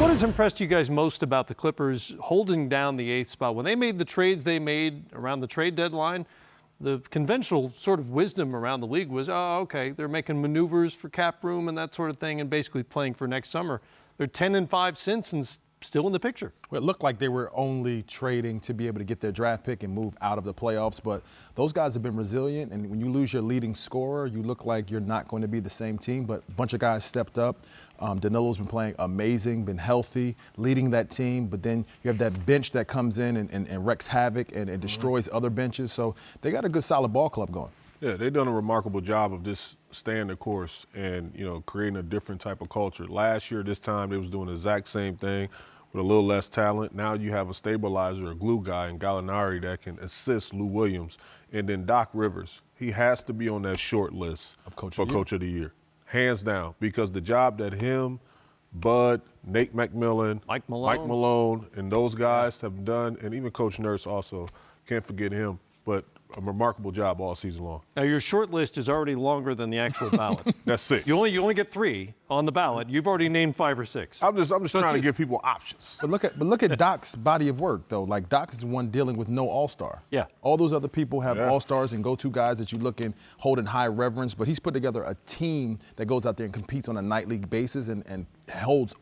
What has impressed you guys most about the Clippers holding down the 8th spot? When they made the trades they made around the trade deadline, the conventional sort of wisdom around the league was, oh, okay, they're making maneuvers for cap room and that sort of thing and basically playing for next summer. They're 10-5 since and still in the picture. Well, it looked like they were only trading to be able to get their draft pick and move out of the playoffs, but those guys have been resilient, and when you lose your leading scorer, you look like you're not going to be the same team, but a bunch of guys stepped up. Danilo's been playing amazing, been healthy, leading that team, but then you have that bench that comes in and wreaks havoc and destroys other benches, so they got a good solid ball club going. Yeah, they've done a remarkable job of just staying the course and, creating a different type of culture. Last year, this time, they was doing the exact same thing with a little less talent. Now you have a stabilizer, a glue guy in Gallinari that can assist Lou Williams. And then Doc Rivers, he has to be on that short list for Coach of the Year, hands down, because the job that him, Bud, Nate McMillan, Mike Malone, and those guys have done, and even Coach Nurse also, can't forget him, but a remarkable job all season long. Now, your short list is already longer than the actual ballot. That's 6. You only get 3 on the ballot. You've already named 5 or 6. I'm just trying to give people options. But look at Doc's body of work, though. Like, Doc is the one dealing with no all-star. Yeah. All those other people have all-stars and go-to guys that you look in, hold in high reverence, but he's put together a team that goes out there and competes on a nightly basis and holds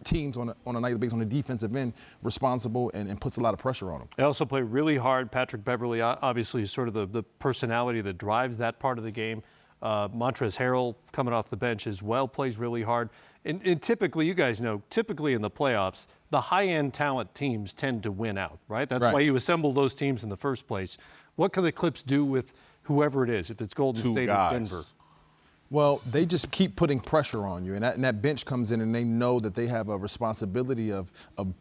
teams on a nightly basis on the defensive end responsible and puts a lot of pressure on them. They also play really hard. Patrick Beverley obviously is sort of the personality that drives that part of the game. Montrezl Harrell coming off the bench as well plays really hard. And typically, you guys know, typically in the playoffs, the high-end talent teams tend to win out, right? That's why you assemble those teams in the first place. What can the Clips do with whoever it is, if it's Golden State or Denver? Well, they just keep putting pressure on you, and that bench comes in and they know that they have a responsibility of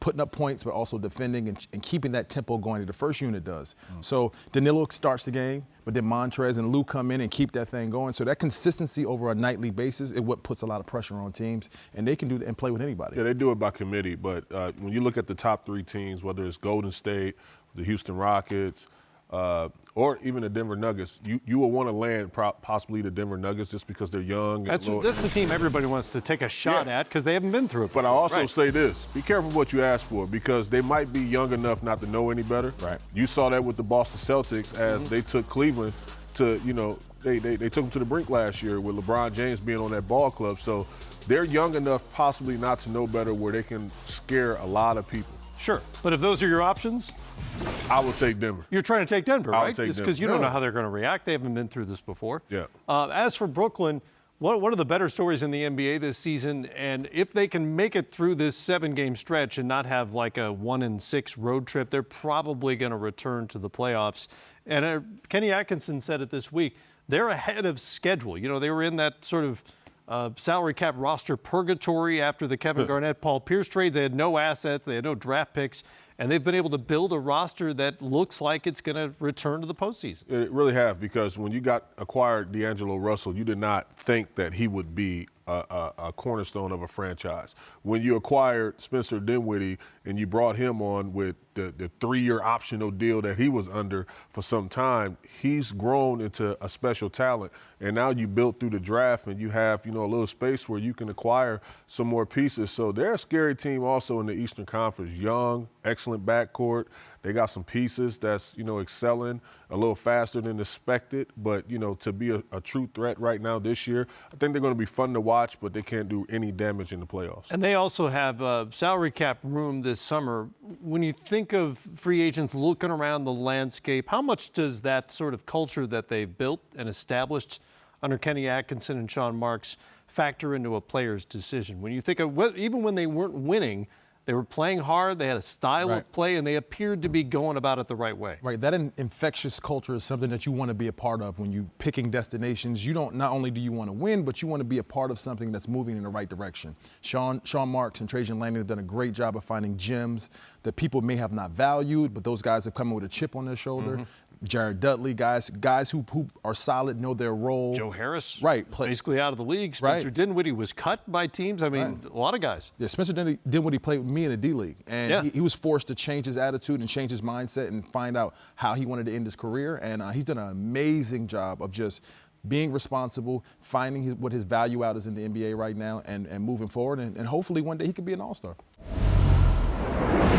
putting up points but also defending and keeping that tempo going that the first unit does. So Danilo starts the game, but then Montrez and Lou come in and keep that thing going. So that consistency over a nightly basis is what puts a lot of pressure on teams, and they can do that and play with anybody. Yeah, they do it by committee, but when you look at the top 3 teams, whether it's Golden State, the Houston Rockets, or even the Denver Nuggets, you will want to land possibly the Denver Nuggets just because they're young. That's the team everybody wants to take a shot at because they haven't been through it. But I also say this, be careful what you ask for because they might be young enough not to know any better. Right. You saw that with the Boston Celtics as they took Cleveland to, they took them to the brink last year with LeBron James being on that ball club. So they're young enough possibly not to know better where they can scare a lot of people. Sure, but if those are your options, I would take Denver. You're trying to take Denver, right? Just because you don't know how they're going to react. They haven't been through this before. Yeah. As for Brooklyn, one of the better stories in the NBA this season, and if they can make it through this 7-game stretch and not have like a 1-6 road trip, they're probably going to return to the playoffs. And Kenny Atkinson said it this week. They're ahead of schedule. They were in that sort of salary cap roster purgatory after the Kevin Garnett, Paul Pierce trades. They had no assets. They had no draft picks. And they've been able to build a roster that looks like it's going to return to the postseason. It really have, because when you acquired D'Angelo Russell, you did not think that he would be a cornerstone of a franchise. When you acquired Spencer Dinwiddie and you brought him on with the 3-year optional deal that he was under for some time, he's grown into a special talent. And now you built through the draft and you have, a little space where you can acquire some more pieces. So they're a scary team also in the Eastern Conference. Young, excellent backcourt. They got some pieces that's, excelling a little faster than expected. But, to be a true threat right now this year, I think they're going to be fun to watch, but they can't do any damage in the playoffs. And they also have salary cap room this summer. When you think of free agents looking around the landscape, how much does that sort of culture that they've built and established under Kenny Atkinson and Sean Marks factor into a player's decision? When you think of even when they weren't winning, they were playing hard, they had a style of play, and they appeared to be going about it the right way. Right, that infectious culture is something that you want to be a part of when you're picking destinations. Not only do you want to win, but you want to be a part of something that's moving in the right direction. Sean Marks and Trajan Langdon have done a great job of finding gems that people may have not valued, but those guys have come in with a chip on their shoulder. Jared Dudley, guys who are solid, know their role. Joe Harris, basically out of the league. Spencer Dinwiddie was cut by teams. I mean, a lot of guys. Yeah, Spencer Dinwiddie played with me in the D-League, and he was forced to change his attitude and change his mindset and find out how he wanted to end his career. And he's done an amazing job of just being responsible, finding what his value out is in the NBA right now, and moving forward. And hopefully one day he could be an all-star. Bye.